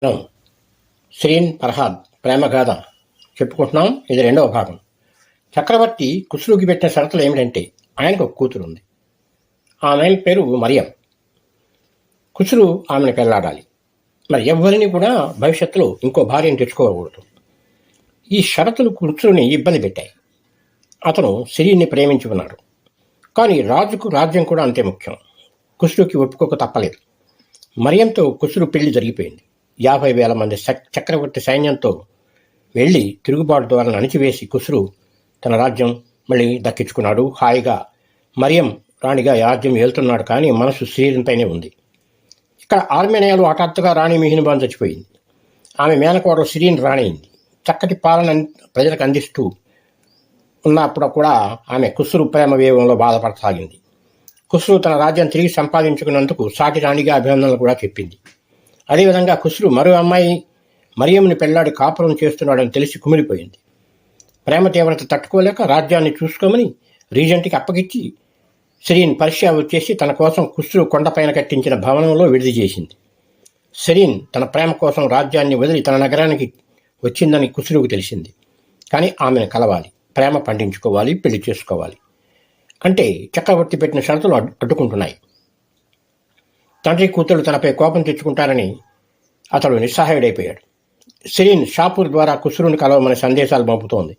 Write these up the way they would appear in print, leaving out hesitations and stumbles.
మనం శ్రీన్ ఫర్హాద్ ప్రేమగాథ చెప్పుకుంటున్నాం. ఇది రెండవ భాగం. చక్రవర్తి ఖుస్రూకి పెట్టిన షరతులు ఏమిటంటే, ఆయనకు ఒక కూతురు ఉంది. ఆమె పేరు మరియం. ఖుస్రూ ఆమెను పెళ్లాడాలి. మరి ఎవ్వరిని కూడా భవిష్యత్తులో ఇంకో భార్యను తెచ్చుకోకూడదు. ఈ షరతులు ఖుస్రూని ఇబ్బంది పెట్టాయి. అతను సిరీన్ని ప్రేమించి ఉన్నాడు. కానీ రాజుకు రాజ్యం కూడా అంతే ముఖ్యం. ఖుస్రూకి ఒప్పుకోక తప్పలేదు. మరియంతో ఖుస్రూ పెళ్లి జరిగిపోయింది. 50,000 మంది చక్రవర్తి సైన్యంతో వెళ్ళి తిరుగుబాటు ద్వారా అణిచివేసి ఖుస్రూ తన రాజ్యం మళ్ళీ దక్కించుకున్నాడు. హాయిగా మరియం రాణిగా రాజ్యం వెళ్తున్నాడు. కానీ మనసు సిరీన్పైనే ఉంది. ఇక్కడ ఆర్మేనియాలో హఠాత్తుగా రాణి మిహినుబాన్ చచ్చిపోయింది. ఆమె మేనకోడలు సిరీన్ రాణి అయింది. చక్కటి పాలన ప్రజలకు అందిస్తూ ఉన్నప్పుడు కూడా ఆమె ఖుస్రూ ప్రేమ వేగంలో బాధపడసాగింది. ఖుస్రూ తన రాజ్యం తిరిగి సంపాదించుకున్నందుకు సాటి రాణిగా అభినందనలు కూడా చెప్పింది. అదేవిధంగా ఖుస్రూ మరో అమ్మాయి మరియంని పెళ్లాడి కాపురం చేస్తున్నాడని తెలిసి కుమిలిపోయింది. ప్రేమ తీవ్రత తట్టుకోలేక రాజ్యాన్ని చూసుకోమని రీజెంట్కి అప్పగిచ్చి సిరీన్ పర్షియా వచ్చేసి తన కోసం ఖుస్రూ కొండపైన కట్టించిన భవనంలో విడిది చేసింది. సిరీన్ తన ప్రేమ కోసం రాజ్యాన్ని వదిలి తన నగరానికి వచ్చిందని ఖుస్రూకు తెలిసింది. కానీ ఆమెను కలవాలి, ప్రేమ పండించుకోవాలి, పెళ్లి చేసుకోవాలి అంటే చక్రవర్తి పెట్టిన షరతులు అడ్డుకుంటున్నాయి. తండ్రి కూతురు తనపై కోపం తెచ్చుకుంటారని అతడు నిస్సహాయుడైపోయాడు. సిరీన్ షాపూర్ ద్వారా ఖుస్రూని కలవమని సందేశాలు పంపుతోంది.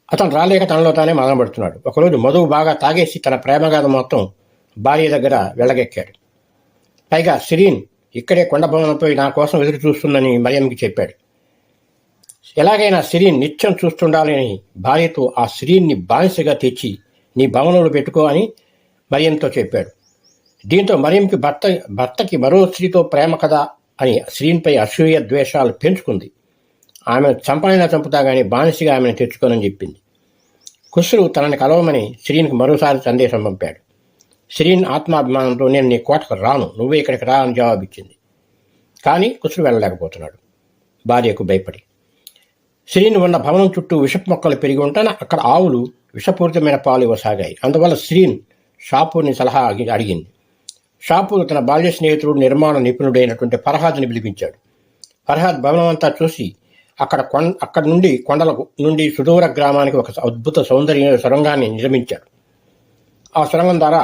అతను రాలేక తనలో తానే మదనపడుతున్నాడు. ఒకరోజు మధువు బాగా తాగేసి తన ప్రేమగాథ మొత్తం భార్య దగ్గర వెళ్ళగెక్కాడు. పైగా సిరీన్ ఇక్కడే కొండ భవనంపై నా కోసం ఎదురు చూస్తుందని మరియంకి చెప్పాడు. ఎలాగైనా సిరీన్ నిత్యం చూస్తుండాలని భార్యతో ఆ సిరీన్ని బానిసగా తెచ్చి నీ భవనంలో పెట్టుకో అని మరియంతో చెప్పాడు. దీంతో మరియంకి భర్తకి మరో స్త్రీతో ప్రేమ కదా అని సిరీన్పై అసూయ ద్వేషాలు పెంచుకుంది. ఆమెను చంపనైనా చంపుతా కానీ బానిసగా ఆమెను తెచ్చుకోనని చెప్పింది. ఖుస్రూ తనని కలవమని సిరీన్కి మరోసారి సందేశం పంపాడు. సిరీన్ ఆత్మాభిమానంతో నేను నీ కోటకు రాను, నువ్వే ఇక్కడికి రా అని జవాబిచ్చింది. కానీ ఖుస్రూ వెళ్ళలేకపోతున్నాడు, భార్యకు భయపడి. సిరీన్ ఉన్న భవనం చుట్టూ విషపు మొక్కలు పెరిగి ఉంటాన అక్కడ ఆవులు విషపూరితమైన పాలు ఇవ్వసాగాయి. అందువల్ల సిరీన్ షాపూర్ని సలహా అడిగింది. షాపూర్ తన బాల్య స్నేహితుడు నిర్మాణ నిపుణుడైనటువంటి ఫర్హాద్ని పిలిపించాడు. ఫర్హాద్ భవనం అంతా చూసి అక్కడ నుండి కొండల నుండి సుదూర గ్రామానికి ఒక అద్భుత సౌందర్య సొరంగాన్ని నిర్మించాడు. ఆ సొరంగం ద్వారా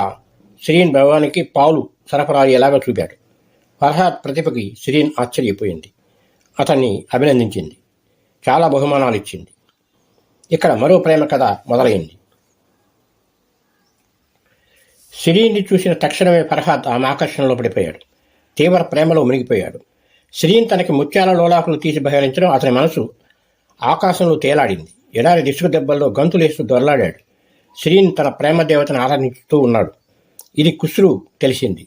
సిరీన్ భవానికి పాలు సరఫరా అయ్యేలాగా చూపాడు. ఫర్హాద్ ప్రతిభకి సిరీన్ ఆశ్చర్యపోయింది. అతన్ని అభినందించింది, చాలా బహుమానాలు ఇచ్చింది. ఇక్కడ మరో ప్రేమ కథ మొదలైంది. సిరీన్ని చూసిన తక్షణమే ఫర్హాద్ ఆమె ఆకర్షణలో పడిపోయాడు. తీవ్ర ప్రేమలో మునిగిపోయాడు. సిరీన్ తనకి ముత్యాల లోలాకులు తీసి బహిరించడం అతని మనసు ఆకాశంలో తేలాడింది. ఎడారి దిశకు దెబ్బల్లో గంతులేస్తూ దొరలాడాడు. సిరీన్ తన ప్రేమ దేవతను ఆరాధిస్తూ ఉన్నాడు. ఇది ఖుస్రూ తెలిసింది.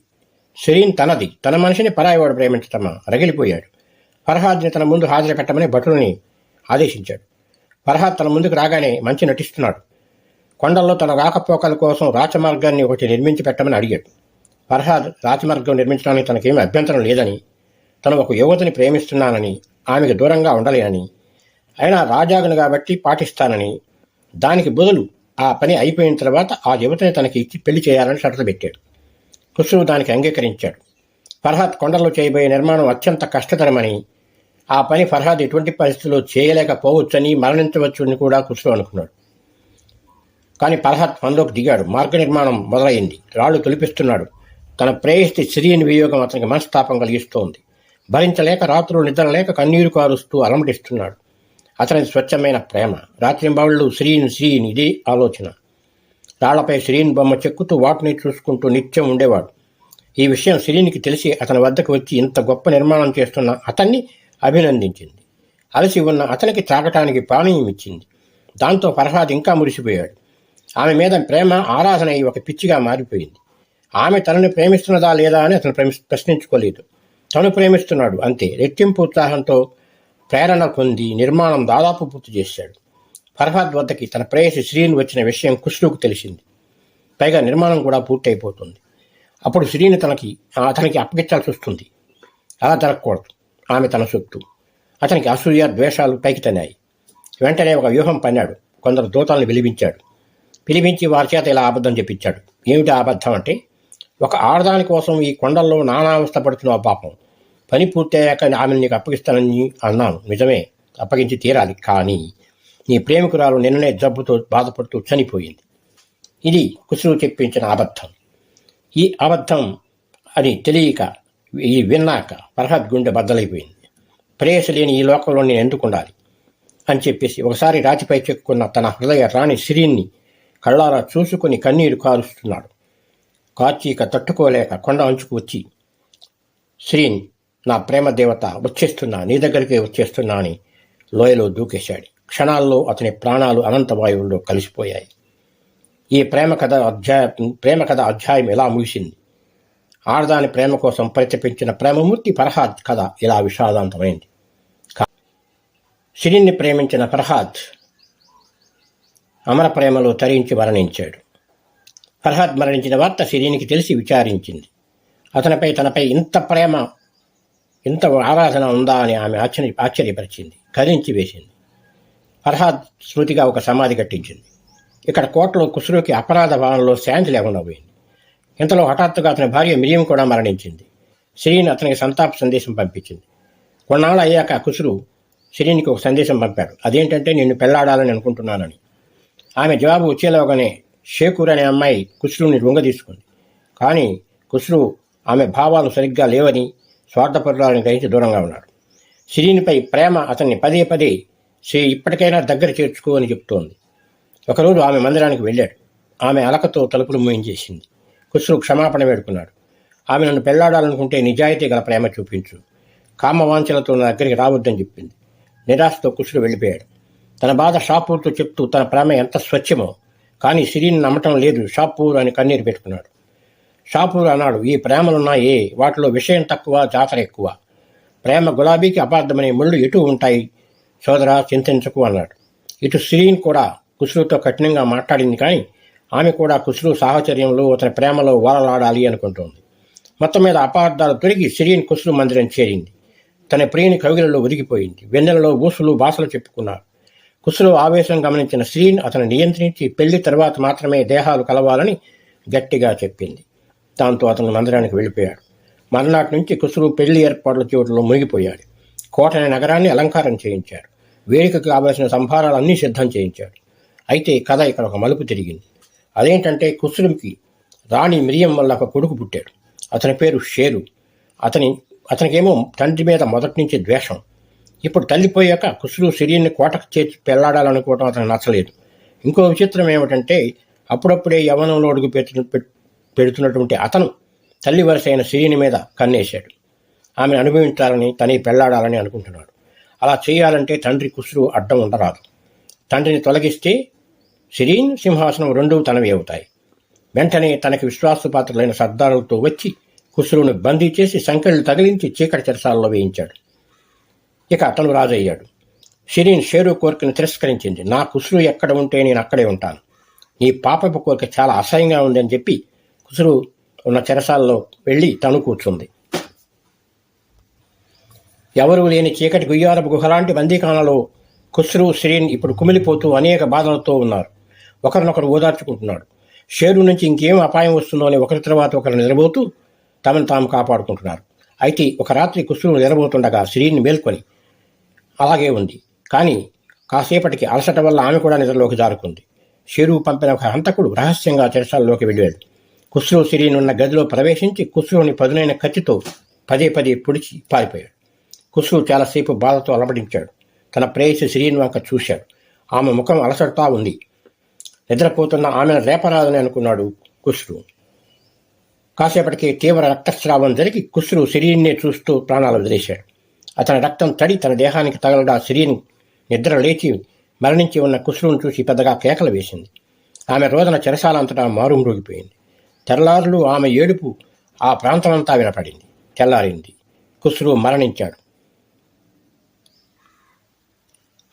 సిరీన్ తనది, తన మనిషిని పరాయివాడు ప్రేమించటమా? రగిలిపోయాడు. ఫర్హాద్ని తన ముందు హాజరు పెట్టమని భటులని ఆదేశించాడు. ఫర్హాద్ తన ముందుకు రాగానే మంచి నటిస్తున్నాడు. కొండల్లో తన రాకపోకల కోసం రాచమార్గాన్ని ఒకటి నిర్మించి పెట్టమని అడిగాడు. ఫర్హాద్ రాచమార్గం నిర్మించడానికి తనకేమీ అభ్యంతరం లేదని, తను ఒక యువతిని ప్రేమిస్తున్నానని, ఆమెకు దూరంగా ఉండలేనని, అయినా రాజాగును కాబట్టి పాటిస్తానని, దానికి బదులు ఆ పని అయిపోయిన తర్వాత ఆ యువతిని తనకి ఇచ్చి పెళ్లి చేయాలని షరతు పెట్టాడు. ఖుస్రూ దానికి అంగీకరించాడు. ఫర్హాద్ కొండల్లో చేయబోయే నిర్మాణం అత్యంత కష్టతరమని, ఆ పని ఫర్హాద్ ఎటువంటి పరిస్థితుల్లో చేయలేకపోవచ్చని, మరణించవచ్చని కూడా ఖుస్రూ అనుకున్నాడు. కానీ ఫర్హాద్ పనిలోకి దిగాడు. మార్గ నిర్మాణం మొదలైంది. రాళ్లు తొలిపిస్తున్నాడు. తన ప్రేయసి సిరీన్ వియోగం అతనికి మనస్తాపం కలిగిస్తోంది. భరించలేక రాత్రులు నిద్రలేక కన్నీరు కారుస్తూ అలమటిస్తున్నాడు. అతని స్వచ్ఛమైన ప్రేమ. రాత్రింబవళ్ళు సిరీన్ ఇదే ఆలోచన. రాళ్లపై సిరీన్ బొమ్మ చెక్కుతూ వాటిని చూసుకుంటూ నిత్యం ఉండేవాడు. ఈ విషయం సిరీన్కి తెలిసి అతని వద్దకు వచ్చి ఇంత గొప్ప నిర్మాణం చేస్తున్న అతన్ని అభినందించింది. అలసి ఉన్న అతనికి తాగటానికి పానీయం ఇచ్చింది. దాంతో ఫర్హాద్ ఇంకా మురిసిపోయాడు. ఆమె మీద ప్రేమ ఆరాధన అయి ఒక పిచ్చిగా మారిపోయింది. ఆమె తనని ప్రేమిస్తున్నదా లేదా అని అతను ప్రశ్నించుకోలేదు. తను ప్రేమిస్తున్నాడు అంతే. రెట్టింపు ఉత్సాహంతో ప్రేరణ పొంది నిర్మాణం దాదాపు పూర్తి చేశాడు. ఫర్హాద్ వద్దకి తన ప్రేయసి సిరీన్ వచ్చిన విషయం ఖుస్రూకు తెలిసింది. పైగా నిర్మాణం కూడా పూర్తయిపోతుంది. అప్పుడు సిరీన్ అతనికి అప్పగించాల్సి వస్తుంది. అలా జరగకూడదు. ఆమె తన సొత్తు. అతనికి అసూయ ద్వేషాలు పైకి తన్నాయి. వెంటనే ఒక వ్యూహం పన్నాడు. కొందరు దూతల్ని పిలిపించి వారి చేత ఇలా అబద్ధం చెప్పించాడు. ఏమిటి అబద్ధం అంటే, ఒక ఆడదాని కోసం ఈ కొండల్లో నానావస్థ పడుతున్న పాపం. పని పూర్తయ్యాక ఆమెను నీకు అప్పగిస్తానని అన్నాను. నిజమే, అప్పగించి తీరాలి. కానీ నీ ప్రేమికురాలు నిన్ననే జబ్బుతో బాధపడుతూ చనిపోయింది. ఇది ఖుస్రూ చెప్పించిన అబద్ధం. ఈ అబద్ధం అని తెలియక, ఈ విన్నాక ఫర్హాద్ గుండె బద్దలైపోయింది. ప్రేయసి లేని ఈ లోకంలో నేను ఎందుకు ఉండాలి అని చెప్పేసి ఒకసారి రాతిపై చెక్కున్న తన హృదయ రాణి సిరీన్ని కళ్ళారా చూసుకుని కన్నీరు కారుస్తున్నాడు. కార్తీక తట్టుకోలేక కొండ అంచుకు వచ్చి, సిరీన్, నా ప్రేమ దేవత, వచ్చేస్తున్నా, నీ దగ్గరికే వచ్చేస్తున్నా అని లోయలో దూకేశాడు. క్షణాల్లో అతని ప్రాణాలు అనంత వాయువుల్లో కలిసిపోయాయి. ఈ ప్రేమ కథ అధ్యాయం ఇలా ముగిసింది. ఆడదాని ప్రేమ కోసం పరితపించిన ప్రేమమూర్తి ఫర్హాద్ కథ ఇలా విషాదాంతమైంది. సిరీన్ని ప్రేమించిన ఫర్హాద్ అమర ప్రేమలో తరించి మరణించాడు. ఫర్హాద్ మరణించిన వార్త సిరీన్కి తెలిసి విచారించింది. తనపై ఇంత ప్రేమ, ఇంత ఆరాధన ఉందా అని ఆమె ఆశ్చర్యపరిచింది, కదించి వేసింది. ఫర్హాద్ స్మృతిగా ఒక సమాధి కట్టించింది. ఇక్కడ కోటలో ఖుస్రూకి అపరాధ భావనలో శాంతి లేకుండా పోయింది. ఇంతలో హఠాత్తుగా అతని భార్య మిరియం కూడా మరణించింది. సిరీన్ అతనికి సంతాప సందేశం పంపించింది. కొన్నాళ్ళు అయ్యాక ఖుస్రూ సిరీన్కి ఒక సందేశం పంపాడు. అదేంటంటే, నిన్ను పెళ్లాడాలని అనుకుంటున్నానని. ఆమె జవాబు వచ్చేలోగానే షేకూర్ అనే అమ్మాయి ఖుస్రూని లొంగదీసుకుంది. కానీ ఖుస్రూ ఆమె భావాలు సరిగ్గా లేవని, స్వార్థపరురాలని గ్రహించి దూరంగా ఉన్నాడు. సిరీన్పై ప్రేమ అతన్ని పదే పదే ఇప్పటికైనా దగ్గర చేర్చుకో అని చెప్తోంది. ఒకరోజు ఆమె మందిరానికి వెళ్ళాడు. ఆమె అలకతో తలుపులు మూయించేసింది. ఖుస్రూ క్షమాపణ వేడుకున్నాడు. ఆమె నన్ను పెళ్లాడాలనుకుంటే నిజాయితీ గల ప్రేమ చూపించు, కామవాంఛలతో నా దగ్గరికి రావద్దని చెప్పింది. నిరాశతో ఖుస్రూ వెళ్ళిపోయాడు. తన బాధ షాపూర్తో చెప్తూ తన ప్రేమ ఎంత స్వచ్ఛమో, కానీ సిరీన్ నమ్మటం లేదు. షాపూర్ అని కన్నీరు పెట్టుకున్నాడు. షాపూర్ అన్నాడు, ఈ ప్రేమలున్నాయే, వాటిలో విషయం తక్కువ, జాతర ఎక్కువ. ప్రేమ గులాబీకి అపార్థమనే ముళ్ళు ఎటు ఉంటాయి సోదరా, చింతించకు అన్నాడు. ఇటు సిరీన్ కూడా ఖుస్రూతో కఠినంగా మాట్లాడింది. కానీ ఆమె కూడా ఖుస్రూ సాహచర్యంలో, అతని ప్రేమలో ఓలలాడాలి అనుకుంటోంది. మొత్తం మీద అపార్థాలు తొలగి సిరీన్ ఖుస్రూ మందిరం చేరింది. తన ప్రియుని కవిగిలలో ఒదిగిపోయింది. వెన్నెలలో ఊసులు బాసలు చెప్పుకున్నారు. ఖుస్రూ ఆవేశం గమనించిన సిరీన్ అతను నియంత్రించి పెళ్లి తర్వాత మాత్రమే దేహాలు కలవాలని గట్టిగా చెప్పింది. దాంతో అతను మందిరానికి వెళ్ళిపోయాడు. మర్నాటి నుంచి ఖుస్రూ పెళ్లి ఏర్పాట్ల చోటులో మునిగిపోయాడు. కోటని నగరాన్ని అలంకారం చేయించాడు. వేడుకకు కావలసిన సంభారాలన్నీ సిద్ధం చేయించాడు. అయితే కథ ఇక్కడ ఒక మలుపు తిరిగింది. అదేంటంటే, రాణి మిరియం వల్ల ఒక కొడుకు పుట్టాడు. అతని పేరు షేరు. అతనికేమో తండ్రి మీద మొదటి నుంచి ద్వేషం. ఇప్పుడు తల్లిపోయాక ఖుస్రూ సిరీన్ని కోటకు చేర్చి పెళ్లాడాలనుకోవడం అతనికి నచ్చలేదు. ఇంకో విచిత్రం ఏమిటంటే, అప్పుడప్పుడే యవ్వనంలో అడుగు పెడుతున్నటువంటి అతను తల్లి వరుస అయిన సిరీని మీద కన్నేశాడు. ఆమెను అనుభవించాలని, తనే పెళ్లాడాలని అనుకుంటున్నాడు. అలా చేయాలంటే తండ్రి ఖుస్రూ అడ్డం ఉండరాదు. తండ్రిని తొలగిస్తే సిరీన్, సింహాసనం రెండూ తనవి అవుతాయి. వెంటనే తనకి విశ్వాసపాత్రులైన సర్దారులతో వచ్చి ఖుస్రూను బందీ చేసి సంకెళ్ళు తగిలించి చీకటి చెరసాలలో వేయించాడు. ఇక అతను రాజయ్యాడు. సిరీన్ షేరు కోరికను తిరస్కరించింది. నా ఖుస్రూ ఎక్కడ ఉంటే నేను అక్కడే ఉంటాను. నీ పాపపు కోరిక చాలా అసహ్యంగా ఉందని చెప్పి ఖుస్రూ ఉన్న చెరసాలలో వెళ్ళి తను కూర్చుంది. ఎవరూ లేని చీకటి గుయ్యారపు గుహలాంటి బందీఖానలో ఖుస్రూ, సిరీన్ ఇప్పుడు కుమిలిపోతూ అనేక బాధలతో ఉన్నారు. ఒకరినొకరు ఓదార్చుకుంటున్నాడు. షేరు నుంచి ఇంకేం అపాయం వస్తుందో అని ఒకరి తర్వాత ఒకరు నిద్రపోతూ తమను తాము కాపాడుకుంటున్నారు. అయితే ఒక రాత్రి ఖుస్రూ నిద్రపోతుండగా సిరీన్ మేల్కొని అలాగే ఉంది. కానీ కాసేపటికి అలసట వల్ల ఆమె కూడా నిద్రలోకి జారుకుంది. షేరు పంపిన ఒక హంతకుడు రహస్యంగా చెరసాల్లోకి వెళ్ళాడు. ఖుస్రూ సిరీన్ ఉన్న గదిలో ప్రవేశించి ఖుస్రూని పదునైన కత్తితో పదే పదే పొడిచి పారిపోయాడు. ఖుస్రూ చాలాసేపు బాధతో అలమటించాడు. తన ప్రేయసి సిరీన్ వంక చూశాడు. ఆమె ముఖం అలసడతా ఉంది. నిద్రపోతున్న ఆమెను రేపరాదని అనుకున్నాడు ఖుస్రూ. కాసేపటికి తీవ్ర రక్తస్రావం జరిగి ఖుస్రూ సిరీన్నే చూస్తూ ప్రాణాలు వదిలేశాడు. అతని రక్తం తడి తన దేహానికి తగలడా సిరీన్ నిద్ర లేచి మరణించి ఉన్న ఖుస్రూను చూసి పెద్దగా కేకలు వేసింది. ఆమె రోదన చెరసాలంతటా మారుమ్రోగిపోయింది. తెల్లారులు ఆమె ఏడుపు ఆ ప్రాంతమంతా వినపడింది. తెల్లారింది. ఖుస్రూ మరణించాడు.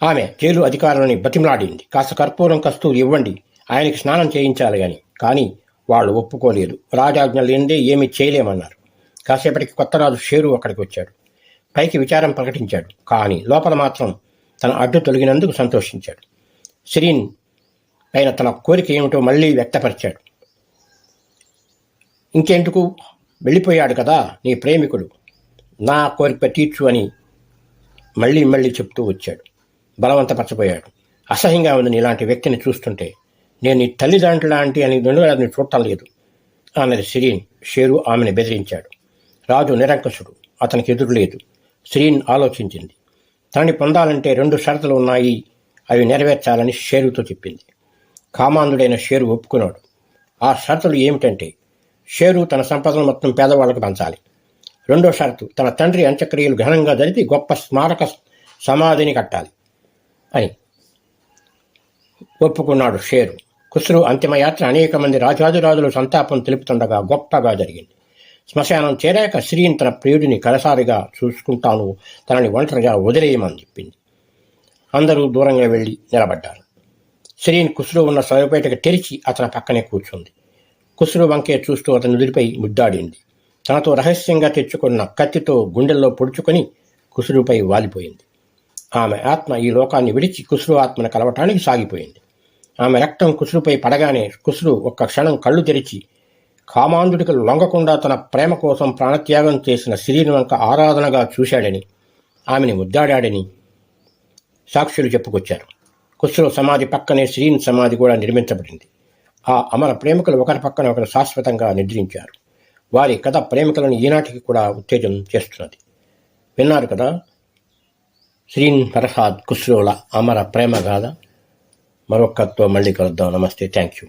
ఆమె జైలు అధికారులని బతిమలాడింది. కాస్త కర్పూరం కస్తూరి ఇవ్వండి, ఆయనకి స్నానం చేయించాలి అని. కానీ వాళ్ళు ఒప్పుకోలేదు. రాజాజ్ఞ లేనిదే ఏమీ చేయలేమన్నారు. కాసేపటికి కొత్త రాజు షేరు అక్కడికి వచ్చాడు. పైకి విచారం ప్రకటించాడు. కానీ లోపల మాత్రం తన అడ్డు తొలగినందుకు సంతోషించాడు. సిరీన్ పైన తన కోరిక ఏమిటో మళ్లీ వ్యక్తపరిచాడు. ఇంకెందుకు, వెళ్ళిపోయాడు కదా నీ ప్రేమికుడు, నా కోరిక తీర్చు అని మళ్ళీ మళ్ళీ చెప్తూ వచ్చాడు. బలవంతపరచబోయాడు. అసహ్యంగా ఉంది ఇలాంటి వ్యక్తిని చూస్తుంటే. నేను నీ తల్లిదండ్రుల లాంటి అని అతన్ని చూడటం లేదు అన్నది సిరీన్. షేరు ఆమెను బెదిరించాడు. రాజు నిరంకుశుడు, అతనికి ఎదురులేదు. సిరీన్ ఆలోచించింది. తనని పొందాలంటే 2 షరతులు ఉన్నాయి, అవి నెరవేర్చాలని షేరుతో చెప్పింది. కామాంధుడైన షేరు ఒప్పుకున్నాడు. ఆ షరతులు ఏమిటంటే, షేరు తన సంపదను మొత్తం పేదవాళ్లకు పంచాలి. 2వ షరతు, తన తండ్రి అంత్యక్రియలు ఘనంగా జరిపి గొప్ప స్మారక సమాధిని కట్టాలి అని ఒప్పుకున్నాడు షేరు. ఖుస్రూ అంతిమయాత్ర అనేక మంది రాజాదిరాజులు సంతాపం తెలుపుతుండగా గొప్పగా జరిగింది. శ్మశానం చేరాక సిరీన్ తన ప్రియుడిని కలసారిగా చూసుకుంటాను, తనని ఒంటరిగా వదిలేయమని చెప్పింది. అందరూ దూరంగా వెళ్ళి నిలబడ్డారు. సిరీన్ ఖుస్రూ ఉన్న శవపేటకు తెరిచి అతని పక్కనే కూర్చుంది. ఖుస్రూ వంకే చూస్తూ అతని నుదిరిపై ముద్దాడింది. తనతో రహస్యంగా తెచ్చుకున్న కత్తితో గుండెల్లో పొడుచుకొని ఖుస్రూపై వాలిపోయింది. ఆమె ఆత్మ ఈ లోకాన్ని విడిచి ఖుస్రూ ఆత్మను కలవటానికి సాగిపోయింది. ఆమె రక్తం ఖుస్రూపై పడగానే ఖుస్రూ ఒక్క క్షణం కళ్ళు తెరిచి కామాంధుడికి లొంగకుండా తన ప్రేమ కోసం ప్రాణత్యాగం చేసిన సిరీన్ వంక ఆరాధనగా చూశాడని, ఆమెని ముద్దాడాడని సాక్షులు చెప్పుకొచ్చారు. ఖుస్రూ సమాధి పక్కనే సిరీన్ సమాధి కూడా నిర్మించబడింది. ఆ అమర ప్రేమికులు ఒకరి పక్కన ఒకరు శాశ్వతంగా నిద్రించారు. వారి కథ ప్రేమికులను ఈనాటికి కూడా ఉత్తేజం చేస్తున్నది. విన్నారు కదా శ్రీన్ ఫర్హాద్ ఖుస్రోల అమర ప్రేమ గాథ. మరొక కథతో మళ్ళీ కలుద్దాం. నమస్తే, థ్యాంక్ యూ.